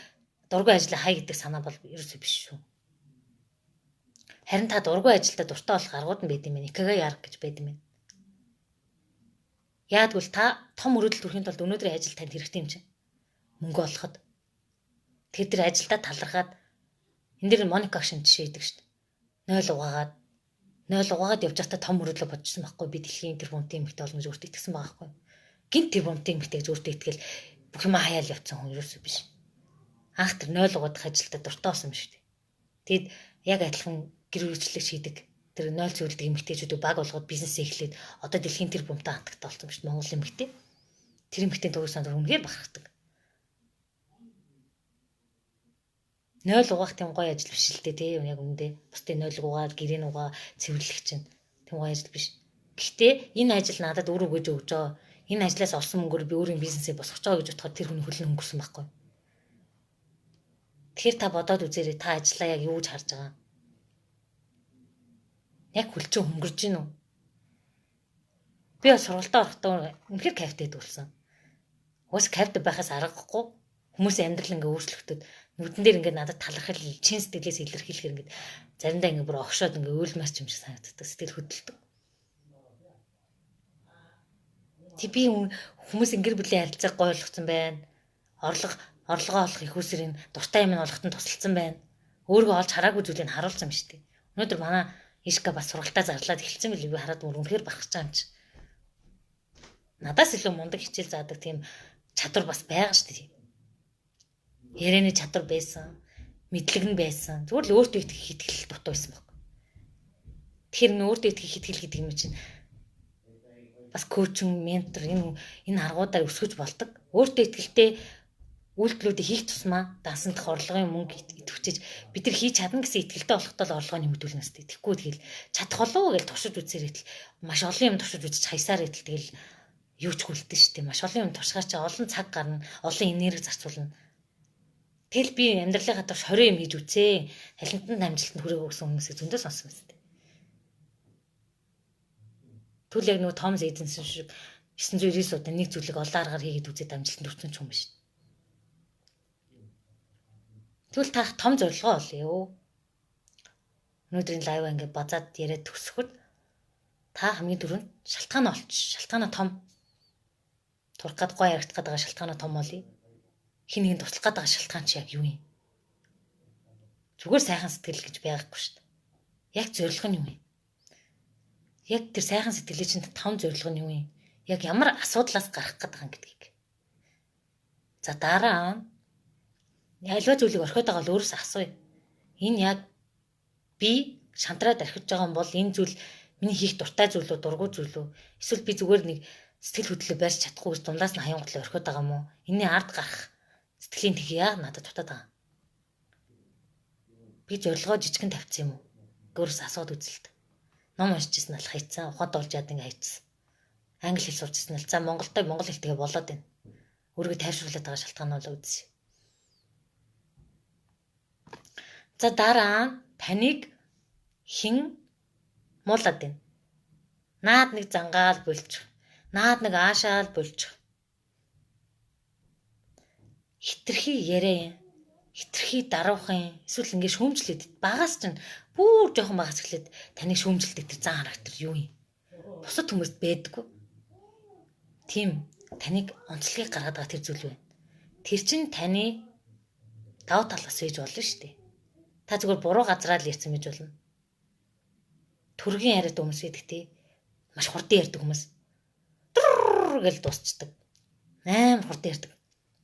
Speaker 1: дургүй ажлаа хай гэдэг санаа бол ерөөсөө биш шүү. Харин та дургүй ажилдаа дуртай болох аргууд нь байд юм байна. Икэгээ ярах гэж байд юм байна. Яагтвэл та том өрөдөл төрхийн тулд өнөөдрийн ажил танд хэрэгтэй юм чинь. Мөнгө олоход. Тэгэхээр тэр ажилдаа талархаад энэ дэр Моника агшин жишээ идэг шүү дээ. 0 угаагаад явж байхдаа том өрөдлөө бодчихсон байхгүй би дэлхийн тэр бомтын эмэгтэй болно гэж өөртөө итгэсэн байгаа байхгүй. Гинт тэр бомтын эмэгтэй гэж өөртөө итгэл бүх юм хаяал явцсан хүн ерөөсөө биш. Анх тэр 0 угаадах ажилдаа дуртай болсон юм шүү дээ. Тэгэд яг адилхан гэр үйлчлэг шийдэг тэр 0 зөвлөдөг эмэгтэйчүүдийг баг болгоод бизнесээ эхлээд одоо дэлхийн тэр бомтон хатагтай болсон юм шүү дээ. Монгол эмэгтэй. Тэр эмэгтэй дөрөв санд үнэхээр бахархдаг. 0 угаах тийм гоё ажил биш л дээ тий яг үндэ. Бусдын 0 угаад гэрээ угаа цэвэрлэх чинь тийм гоё ажил биш. Гэхдээ энэ ажил надад өөр өгөөж өгч байгаа. Энэ ажлаас олсон мөнгөөр би өөрийн бизнесээ босгож байгаа гэж бодоход тэр хүний хөлн өнгөрсөн байхгүй. Тэгэхээр та бодоод үзээрэй та ажлаа яг юу гэж харж байгаа. Яг хөлчөө хөнгөрж гин үү? Би бас сургалтаа орохдоо үнэхээр кайфтай дүүлсэн. Уус кайфтай байхаас аргагүй хүмүүсийн амьдрал ингээ өөрчлөгдөд нүдэн дээр ингээ надад талархал чин сэтгэлээс илэрхийлэхэр ингээ заримдаа ингээ бүр огшоод ингээ уйлмаас юм шиг санагддаг сэтгэл хөдлөлтөг. Тэг би хүмүүс гэр бүлийн харилцааг гой болгоцсон байна. Орлогоо олох их усрын дуртай юм олоход нь тусалсан байна. Өөрийгөө олж хараагүй зүйлийг харуулсан юм шүү дээ. Өнөөдөр манай Ишка бас сургалтаа зарлаад эхэлсэн билээ би хараад бүр үнэхээр бахарч байгаа юм чи. Надаас илүү мундаг хичээл заадаг тийм чадвар бас байгаа шүү дээ. Ярианы чадвар байсан, мэдлэг нь байсан. Зүгээр л өөртөө итгэх итгэл дутуу байсан баг. Тэгэхээр өөртөө итгэх итгэл гэдэг юм чинь бас коуч, ментор энэ аргуудаар өсгөж болдог. Өөртөө итгэлтэй үйлдэлүүдийг хийх тусмаа дансан дах орлогын мөнгө идэвхжиж бид нар хийж чадна гэсэн итгэлтэй болохтой л орлогоо нэмэгдүүлнэ өстэй. Тэгэхгүй тэгэл чадах болов гэж туршиж үзсээр итэл маш олон юм туршиж үзэж хаясаар итэл тэгэл юу ч хүлдэн штэ. Маш олон юм туршгаар чи олон цаг гарна, олон энерги зарцуулна. Тэгэл би амьдралынхаа турш 20 юм хийж үцээ. Талентанд амжилтанд хүрээгүй гэсэн хүмүүсийг зөндөө сонсон мэт. Түл яг нөгөө Томас Эдисон шиг 990-уудаа нэг зүйлийг олон аргаар хийгээд үзээд амжилтанд хүрсэн ч юм биш. Тэгвэл та том зорилгоо олъё. Өнөөдрийн лайв ингээд базаад яриад төгсөхөд та хамгийн түрүүнд шалтгаан олч, шалтгаанаа том турах гад гой ярагдах гэдэг шалтгаанаа том олъё. Хин нэгэн туслах гэдэг шалтгаан чи яг юу юм? Зүгээр сайхан сэтгэл гэж байгаагүй шүү дээ. Яг зорилго нь юу юм? Яг тэр сайхан сэтгэлийн чинь том зорилго нь юу юм? Яг ямар асуудлаас гарах гэдэг юм гэдгийг. За дараа альва зүйлийг орхиод байгаа л өөрөөсөө асууя. Энэ яг би шантраад орхиж байгаа юм бол энэ зүйл миний хийх дуртай зүйл үү, дургүй зүйл үү? Эсвэл би зүгээр нэг сэтгэл хөдлөлөө барьж чадахгүй дундаас нь хаян готлоо орхиод байгаа юм уу? Энийн ард гарах сэтгэлийн тэг яа надад дутаад байгаа. Би зорилгоо жижигэн тавьсан юм уу? Өөрөөсөө асууд үзэлт. Ном уншижсэн аль хайцсан, ухаанд олж яад ингээ хайцсан. Англи хэл сурчсан л за Монголтой монгол хэлтэйгээ болоод байна. Өөрийгөө тайвшруулад байгаа шалтгаан нь үзье. За дараа таныг хэн муулаад байна? Наад нэг зангаал болчих. Наад нэг аашаал болчих. Хитрхи яриа, хитрхи даруухан, эсвэл ингэ шүүмжлээд багаас чинь бүр жоохон багаас эхлээд таныг шүүмжилдэг тэр зан характер юу юм? Бусад хүмүүст байдаггүй. Тийм таныг онцлогийг гаргаад байгаа тэр зүйл байна. Тэр чинь таны давуу талаас вэж болно шүү дээ. Та зүгээр буруу газраа л ярьсан гэж болно. Төргийн яриад хүмүүс гэдэг тий. Маш хурдан ярьдаг хүмүүс. Гэл дуусчдаг. Амар хурдан ярьдаг.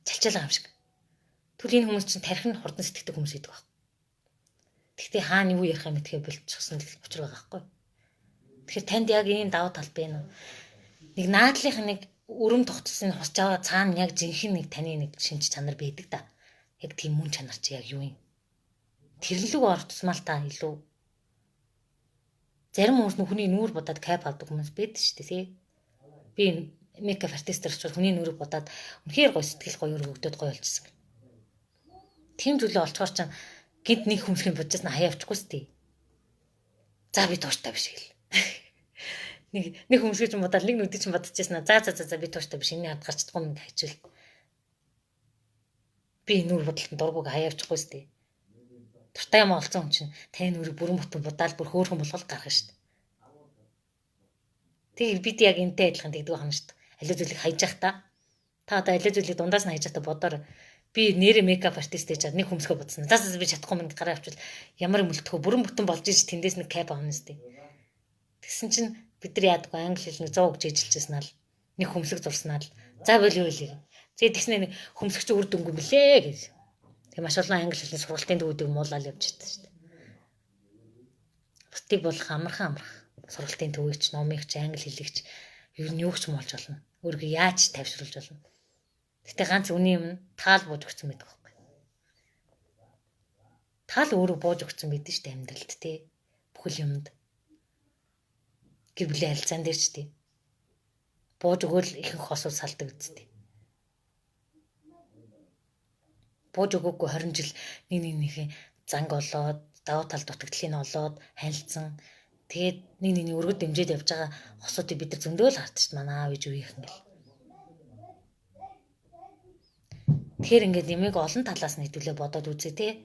Speaker 1: Чалчаалаа юм шиг. Тэгвэл энэ хүмүүс чинь тархин хурдан сэтгэдэг хүмүүс гэдэг баг. Тэгтээ хаана юу ярих юм гэдгээ болчихсон л учир байгаа байхгүй. Тэгэхээр танд яг энэ давуу тал бэ нэ. Нэг наадлынх нэг өрөм тогтсон хусч аваа цаана яг жинхэнэ нэг таны нэг шинж чанар байдаг да. Яг тийм мөн чанар чи яг юу юм? Тэрлэг орох тусмал та илүү. Зарим хүмүүс хүний нүүр бодоод кайп авдаг хүмүүс байдаг шүү дээ тий. Би мейкап артистэр ч хүний нүрийг бодоод үнэхээр гоё сэтгэл гоё өргөгдөд гоё болчихсон. Тийм зүйлээ олцгоор чинь гинт нэг хүмүүсийн бодчихсан хаяа авчихгүй сте. За би тууштай биш гэл. Нэг хүмүүсийн чинь бодоод нэг нүдийг чинь бодчихсан. За би тууштай биш. Энэний ард гарч чадахгүй юм хайчвал. Би нүр бодлолтод дургуг хаяа авчихгүй сте. Туртай юм олцсон хүн чинь таны нүрийг бүрэн бүтэн будаал бүр хөөрхөн болгол гаргах шүү дээ. Тэгээд бид яг энтэй адилхан тэгдэг байна шүү дээ. Алиу зүйлийг хайж явах та. Та одоо алиу зүйлийг дундаас нь хайж явах та бодоор би нэрэ мейкап артист гэж нэг хүмсгөө бодсон. За би чадахгүй юм гараа авчвал ямар юм үлдэхөө бүрэн бүтэн болж иж тэндээс нэг кайп авна шүү дээ. Тэгсэн чинь бид нар яадаггүй англи хэл нэг 100 гэж ижилжсэн аа л нэг хүмсэг зурснаа л за бол юу хэлээ. Тэгээд тэгснэ нэг хүмсэгч үр дүнгүй мөлий гэж. Тэгээ маш олон англи хэлний сургалтын төвүүдийг муулаад явж байдаг шүү дээ. Бусдыг болох амархан сургалтын төвөгч, номынхч, англи хэлэгч юу нь юугч муулж болно. Өөрийгөө яаж тавьшруулж болно. Гэтэ ганц үний юм таал бууж өгсөн байдаг байхгүй. Таал өөрөө бууж өгсөн байдаг шүү дээ амьдралд тий. Бүхэл юмд. Гэр бүлийн харилцаан дээр ч тий. Бууж өгөөл ихэнх хосууд салдаг үсттэй. Бууж өгөөгүй 20 жил нэг занг олоод, давуу тал дутагдлыг нь олоод, хайлтсан. Тэгээд нэг өргөд дэмжиж явж байгаа хосуудыг бид нар зөндөө л хардчих манай аав ээж үеийнхэн гэл. Тэгэхээр ингээд ямиг олон талаас нь хэдүүлээ бодоод үзье те.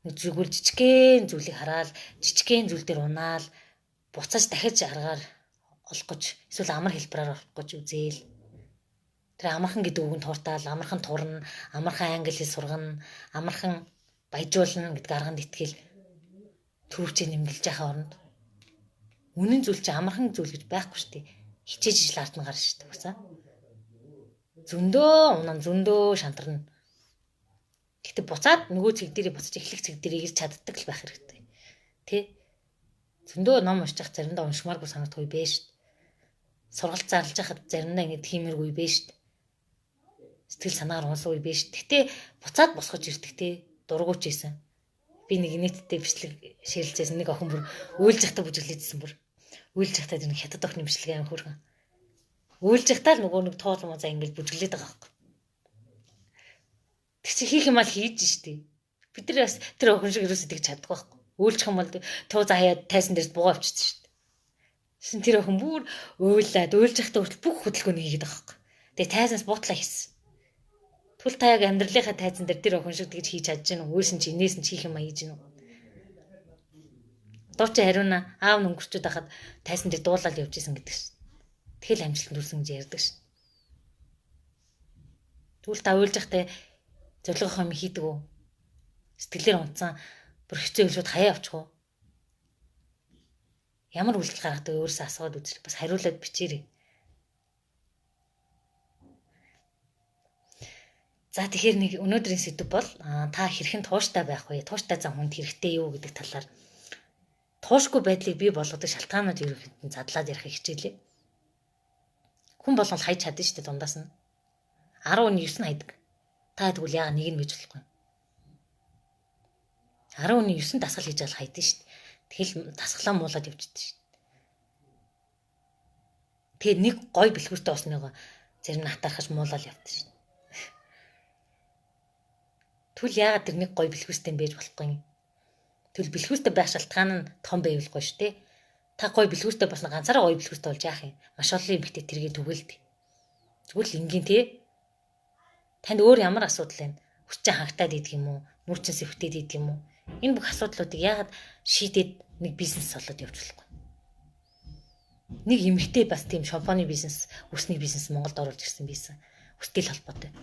Speaker 1: Нэг зүгээр жижигхэн зүйлийг хараад, жижигхэн зүйл дээр унаал, буцааж дахиж аргаар олох гэж, эсвэл амар хэлбэрээр олох гэж үзээл. Тэр амархан гэдэг үгэнд тууртаал, амархан турна, амархан англи хэл сургана, амархан баяжуулна гэдэг арганд итгэл төрөвчөө нэмгэлж яхаа оронд. Үнэн зүйл чи амархан зүйл гэж байхгүй шүү дээ. Хичээж ижил ард нь гарна шүү дээ. Уусаа. Зөндөө унан зөндөө шантарна. Гэтэ буцаад нөгөө цэг дээрээ буцаж эхлэх цэг дээрээ ирж чаддаг л байх хэрэгтэй. Тэ? Зөндөө ном уншиж заримдаа уншмааргүй санагдахгүй бэ шүү дээ. Сургалт зарлаж хахад заримдаа ингэ тиймэргүй бэ шүү дээ. Сэтгэл санаагаар унсан үе биш. Гэтэ буцаад босгож ирдэг те. Дургуйч ийсэн. Би нэг нийтдээ бичлэг ширэлцээс нэг охин бүр уйлж захтаа бүжиглээдсэн бүр. Уйлж захтаа тэр нэг хятад охины бичлэг аим хөргөн. Уйлж захтаа л нөгөө нэг тоол мозаа ингэж бүжиглээд байгаа байхгүй. Тэг чи хийх юм аа хийж штий. Бид нар бас тэр охин шиг юусоо тэгж чаддаг байхгүй. Уйлчих юм бол туу заяа тайсан дээрс буугаа авчихсан штий. Шин тэр охин бүр уйлаад уйлж захтаа хүртэл бүх хөдөлгөөнийг хийгээд байгаа хэрэг. Тэгээ тайзнаас буутлаа хийсэн. Тэгвэл та яг амьдралынхаа тайзан дээр тэр охин шиг тэгж хийж чадж гэнэ үү? Өөрсөн чи инээс нь хийх юм а хийж гэнэ үү? Дуу чи хариуна аав нь өнгөрчөөд байхад тайзан дээр дуулаад явж исэн гэдэг шин. Тэгэл амжилт нүрсэн гэж ярьдаг шин. Тэгвэл та уйлж захтаа зорилгоо юм хийдэг үү? Сэтгэлээр унтсан бүр хэцүү хэлшүүд хаяа авчих уу? Ямар үйлдэл гаргадаг өөрөөсөө асууад үзэл бас хариулаад бичээрэй. За тэгэхээр нэг өнөөдрийн сэдв бол та хэрхэн тууштай байх вэ? Тууштай зам хүнд хэрэгтэй юу гэдэг талаар туушгүй байдлыг бий болгодог шалтгаанууд ерөнхийдөө задлаад ярих хичээлээ. Хүн болгон хайж чадна шүү дээ дундаас нь. 10-9 нь хайдаг. Та тэгвэл яагаад нэг нь байж болохгүй? 10-9 дасгал хийж бол хайдсан шүү дээ. Тэгэл дасгалаа муулаад явчихдаг шүү дээ. Тэгээ нэг гой бэлгүүртэй осныгоо зарим нь хатаархаж муулаад явдаг шүү дээ. Түл яагаад тэр нэг гой бэлгүүртэй байж болохгүй юм? Түл бэлгүүртэй байх шалтгаан нь том байвалгүй шүү дээ. Та гой бэлгүүртэй бас ганцаараа гой бэлгүүртэй болж яах юм? Маш олон эмэгтэй тэргээ түгэлдэ. Тэгвэл энгийн те танд өөр ямар асуудал байна? Хүчтэй хангалтаад идэх юм уу? Нүрчин сэвхтээд идэх юм уу? Энэ бүх асуудлуудыг яагаад шийдээд нэг бизнес болоод явж болохгүй? Нэг эмэгтэй бас тийм шампуны бизнес, үсний бизнес Монголд оруулж ирсэн байсан. Үстэй л холбоотой.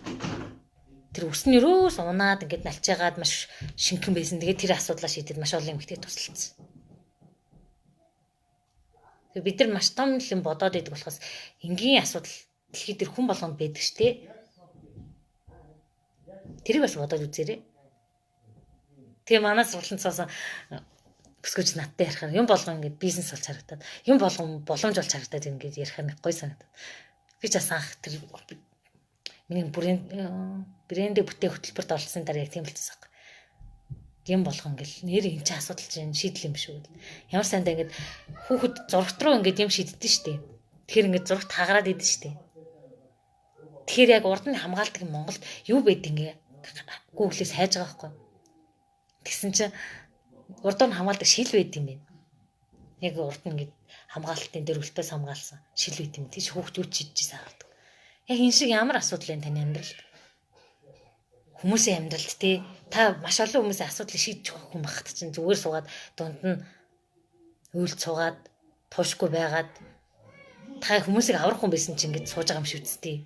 Speaker 1: Тэр үснээ өрөөс унаад ингээд налчаагаад маш шинхэн байсан. Тэгээд тэр асуудлаа шийдээд маш олон эмэгтэй тусалцсан. Тэгээд бид нар маш том юм бодоод идэг болохоос энгийн асуудал дэлхийд тэр хүн болгонд байдаг штэ. Тэрийг бас бодоод үзээрэй. Тэгээ манай сургалтын цаасан өсгөж надтай ярихаар юм болгон ингээд бизнес болж харагдаад юм болгон боломж болж харагдаад ингээд ярихаар нэг гой санагдав. Би ч бас анх тэр миний брэндээ бүтээх хөтөлбөрт оролцсон дараа яг тийм болчихсон. Юм болгон ингээл нэр энэ ч асуудал чинь шийдэл юм биш үү? Ямар сандаа ингээд хүүхэд зургт руу ингээд юм шийддэг штэ. Тэгэхээр ингээд зургт хагараад идэв штэ. Тэгэхээр яг урд нь хамгаалдаг Монголд юу байд ингээ Google-с хайж байгаа байхгүй. Тэгсэн чинь урд нь хамгаалдаг шил байд юм байна. Яг урд нь ингээд хамгаалтын дээр өлтөөс хамгаалсан шил байд юм. Тийш хүүхдүүд чижижсэн хардаг. Яг энэ шиг ямар асуудал вэ таны амьдралд? Хүмүүсийн амьдралд те та маш олон хүмүүсийн асуудлыг шийдэж байгаа хүн багт чинь зүгээр суугаад дунд нь уйлд суугаад туушгүй байгаад та хүмүүсийг аврах хүн байсан чинь ингэж сууж байгаа юм шиг үсттэй.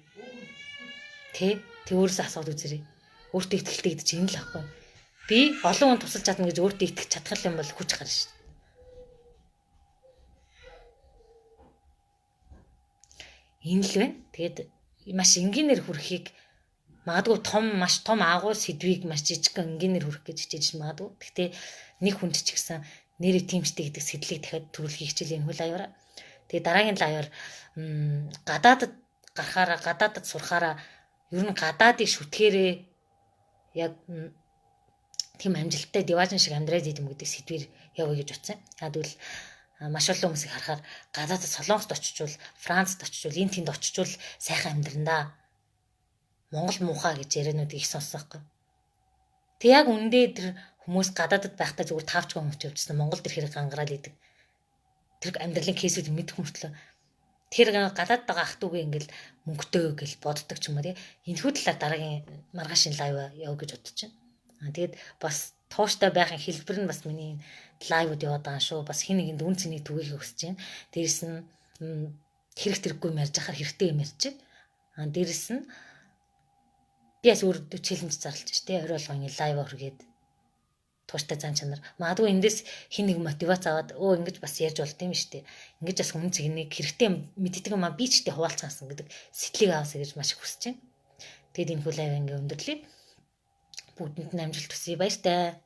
Speaker 1: Тэ өөрөөсөө асууад үзээрэй. Өөртөө ихтэй гэдэг чинь энэ л ахгүй. Би олон хүн тусалж чадна гэж өөртөө итгэж чадах юм бол хүч гарна шүү. Энэ л байна. Тэгээд маш энгийнээр хүрэхийг магадгүй маш том агуу сэдвийг маш жижигхэн энгийнээр хүрэх гэж хичээж магадгүй. Гэхдээ нэг хүнд ч гэсэн нэрээ тиймчтэй гэдэг сэтлийг дахиад төрүүлэх хичээлийн хөл аяараа. Тэгээ дараагийн лаяар гадаадд гарахаараа гадаадд сурахаараа ер нь гадаадыг шүтгээрээ яг тийм амжилттай диважн шиг амьдраад идэм гэдэг сэдвээр явъя гэж утсан. Яг тэгвэл маш олон хүмүүсийг харахаар гадаадд Солонгост очичвол, Францд очичвол, энэ тэнд очичвол сайхан амьдрандаа. Монгол муухай гэж яриануудыг их сонссоохгүй. Тэг яг үндэ тэр хүмүүс гадаадд байхдаа зүгээр тавч гомч явжсан. Монголд ирэхээр гангараал идэг. Тэр амьдралын кейсүүд мэдэх мөртлөө тэр гадаад байгаа ах トゥ угээ ингээл мөнгөтэй гэж боддог ч юм уу тий. Энэхүү талаар дараагийн маргаашийн лайв яв гэж бодож байна. Тэгээд бас тууштай байхын хэлбэр нь бас миний лайвуд яваад байгаа шүү. Бас хин нэгэнд үн цэнийг түгээхийг хүсэж байна. Дээрэс нь хэрэг тэрэггүй ярьж ахаар хэрэгтэй юм ярьж байна. Дээрэс нь би бас өөрөдөө челленж зарлаж ш тий. Орой болгоны лайв хүргээд тууштай зан чанар. Магадгүй эндээс хин нэг мотивац аваад ингэж бас ярьж болд юм шүү дээ. Ингэж бас хүн цэгнийг хэрэгтэй мэддэг юм а би ч гэдэг хуваалцаасан гэдэг сэтлийг аваасаа гэж маш их хүсэж байна. Тэгэд энэ хүү лайв ингээ өндөрлөе. Бүгдэнд нь амжилт хүсье баяртай.